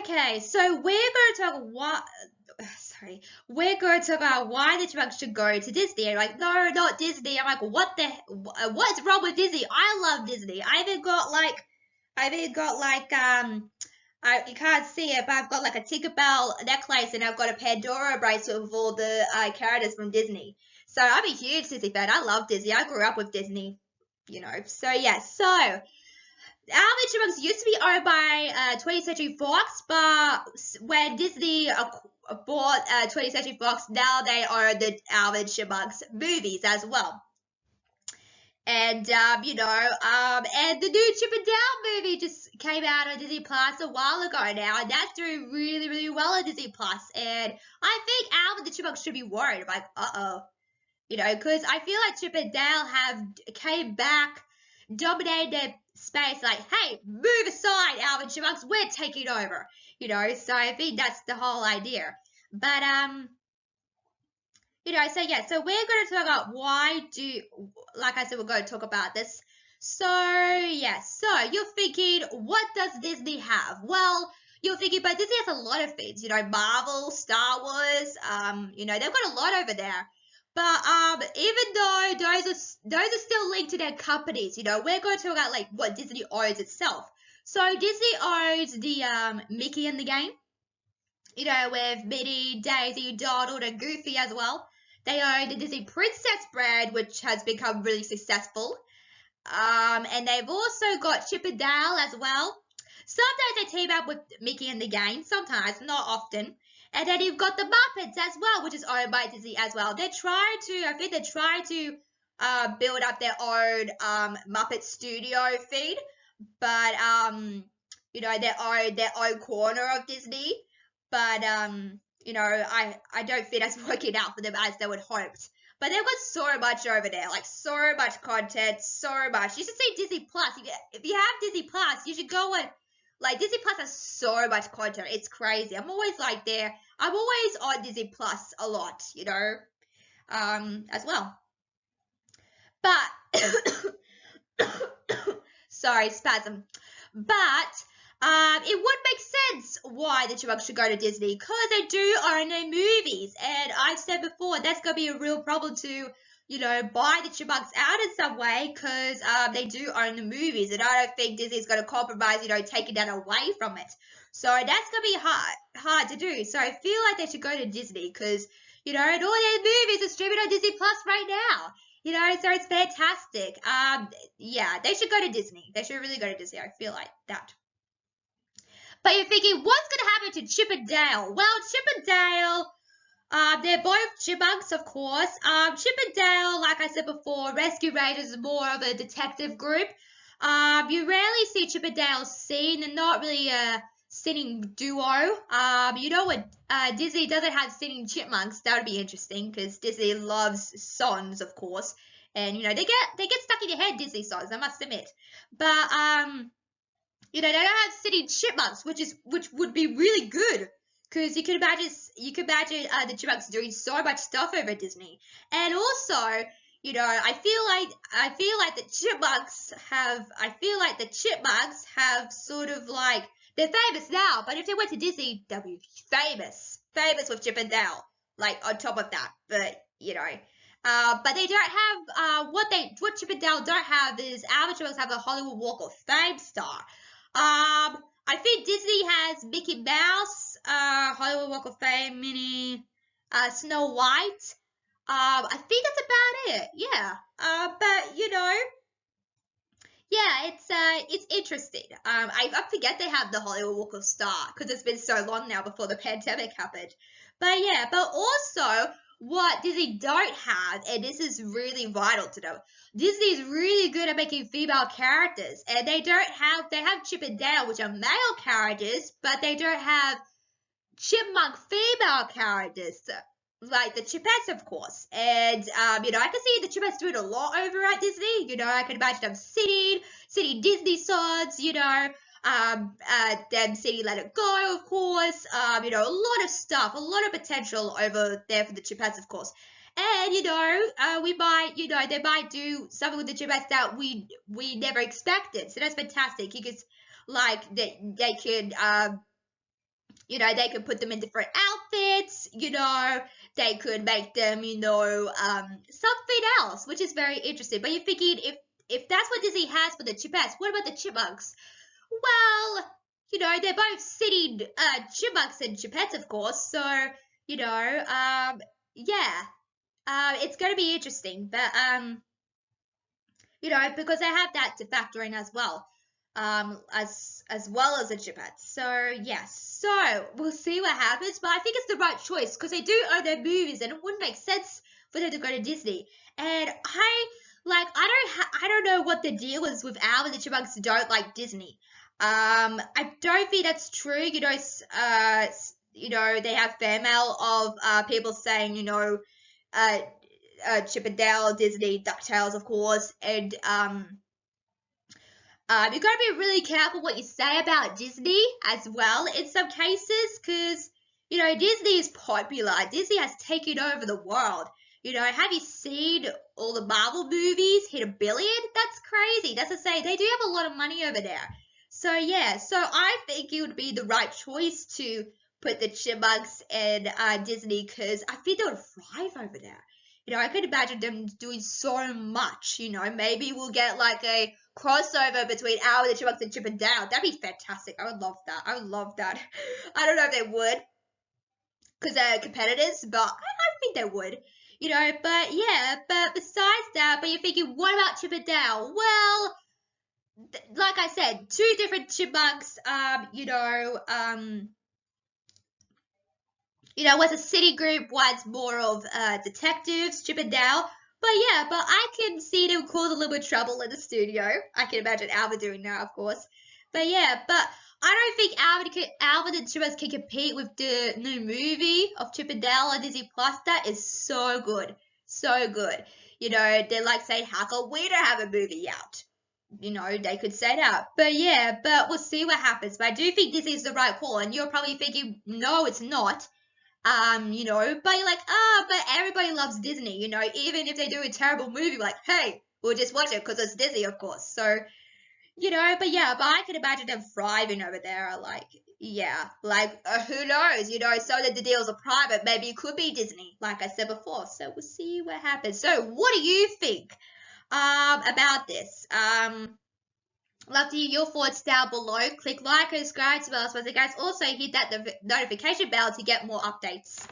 Okay, so we're going to talk about why the Chipmunks should go to Disney. And like, no, not Disney. I'm like, what's wrong with Disney? I love Disney. You can't see it, but I've got like a Tinkerbell necklace and I've got a Pandora bracelet with all the characters from Disney. So I'm a huge Disney fan. I love Disney. I grew up with Disney, So yeah, so Alvin Chipmunks used to be owned by 20th Century Fox, but when Disney bought 20th Century Fox, now they own the Alvin Chipmunks movies as well. And and the new Chip and Dale movie just came out on Disney Plus a while ago now, and that's doing really, really well on Disney Plus. And I think Alvin the Chipmunks should be worried, like, because I feel like Chip and Dale have came back, dominated space, like, hey, move aside, Alvin Chipmunks, we're taking over, So I think that's the whole idea. But so yeah, so we're going to talk about like I said, we're going to talk about this. So yeah, so you're thinking, what does Disney have? Well, you're thinking, but Disney has a lot of things, Marvel, Star Wars, they've got a lot over there. But even though those are still linked to their companies, we're going to talk about like what Disney owns itself. So Disney owns the Mickey and the Game, with Minnie, Daisy, Donald, and Goofy as well. They own the Disney Princess brand, which has become really successful. And they've also got Chip and Dale as well. Sometimes they team up with Mickey and the Game, sometimes, not often. And then you've got the Muppets as well, which is owned by Disney as well. I think they're trying to build up their own Muppet Studio feed, but their own corner of Disney. But I don't think that's working out for them as they would hoped. But they've got so much over there, like so much content, so much. You should see Disney Plus. If you have Disney Plus, you should go and Disney Plus has so much content. It's crazy. I'm always on Disney Plus a lot, as well. But sorry, spasm. But it would make sense why the Chipmunks should go to Disney, because they do own their movies. And I've said before, that's going to be a real problem to, buy the Chipmunks out in some way, because they do own the movies. And I don't think Disney's going to compromise, taking that away from it. So that's going to be hard to do. So I feel like they should go to Disney, because, and all their movies are streaming on Disney Plus right now. So it's fantastic. Yeah, they should go to Disney. They should really go to Disney. I feel like that. But you're thinking, what's going to happen to Chip and Dale? Well, Chip and Dale, they're both chipmunks, of course. Chip and Dale, like I said before, Rescue Rangers is more of a detective group. You rarely see Chip and Dale seen. They're not really a singing duo. What? Disney doesn't have singing chipmunks. That would be interesting, because Disney loves songs, of course. And, they get stuck in your head, Disney songs, I must admit. But, they don't have singing chipmunks, which would be really good, because you can imagine the Chipmunks doing so much stuff over Disney. And also, I feel like the Chipmunks have sort of like, they're famous now, but if they went to Disney, they'll be famous with Chip and Dale, like on top of that. But but they don't have what Chip and Dale don't have is Alvin Chipmunks have a Hollywood Walk of Fame star. I think Disney has Mickey Mouse, Hollywood Walk of Fame, Minnie, Snow White. I think that's about it. Yeah. But yeah, it's interesting. I forget they have the Hollywood Walk of Star, because it's been so long now before the pandemic happened. But yeah, but also what Disney don't have, and this is really vital to know, Disney is really good at making female characters, and they have Chip and Dale, which are male characters, but they don't have chipmunk female characters, like the Chipettes, of course. And, I can see the Chipettes doing a lot over at Disney. I can imagine them singing Disney songs, them singing Let It Go, of course. A lot of stuff, a lot of potential over there for the Chipettes, of course. And, they might do something with the Chipettes that we never expected. So that's fantastic. You could, they could, You know, they could put them in different outfits, you know, they could make them, you know, something else, which is very interesting. But you're thinking, if that's what Disney has for the Chipettes, what about the Chipmunks? Well, you know, they're both sitting Chipmunks and Chipettes, of course, so, you know, yeah, it's going to be interesting. But, you know, because they have that to factor in as well, as well as the Chipettes. So yes, so we'll see what happens. But I think it's the right choice because they do own their movies, and it wouldn't make sense for them to go to Disney. And I don't know what the deal is with Alvin and the Chipmunks don't like Disney. I don't think that's true. You know, they have fan mail of people saying, you know, uh, Chip and Dale, Disney, DuckTales, of course, and you gotta be really careful what you say about Disney as well in some cases, because you know Disney is popular. Disney has taken over the world. You know, have you seen all the Marvel movies hit $1 billion? That's crazy. That's to say they do have a lot of money over there. So yeah, so I think it would be the right choice to put the Chipmunks and Disney because I think they would thrive over there. You know, I could imagine them doing so much. You know, maybe we'll get like a crossover between Alvin, the Chipmunks, and Chip and Dale. That'd be fantastic. I would love that. I would love that. I don't know if they would, because they're competitors, but I think they would. You know, but yeah, but besides that, but you're thinking, what about Chip and Dale? Well, like I said, two different chipmunks, was a city group, one's more of detectives, Chip and Dale. But yeah, but I can see them cause a little bit of trouble in the studio. I can imagine Alvin doing that, of course. But yeah, but I don't think Alvin and Chipmunks can compete with the new movie of Chip and Dale on Disney Plus. That is so good. So good. You know, they're like saying, how come we don't have a movie out? You know, they could say that. But yeah, but we'll see what happens. But I do think this is the right call. And you're probably thinking, no, it's not. You know, but you're like, but everybody loves Disney, you know, even if they do a terrible movie, like, hey, we'll just watch it because it's Disney, of course. So, you know, but yeah, but I can imagine them thriving over there, like, yeah, like, who knows, you know, so that the deals are private, maybe it could be Disney, like I said before, so we'll see what happens. So, what do you think, about this? Love to hear your thoughts down below. Click like and subscribe to us. Guys, also hit that notification bell to get more updates.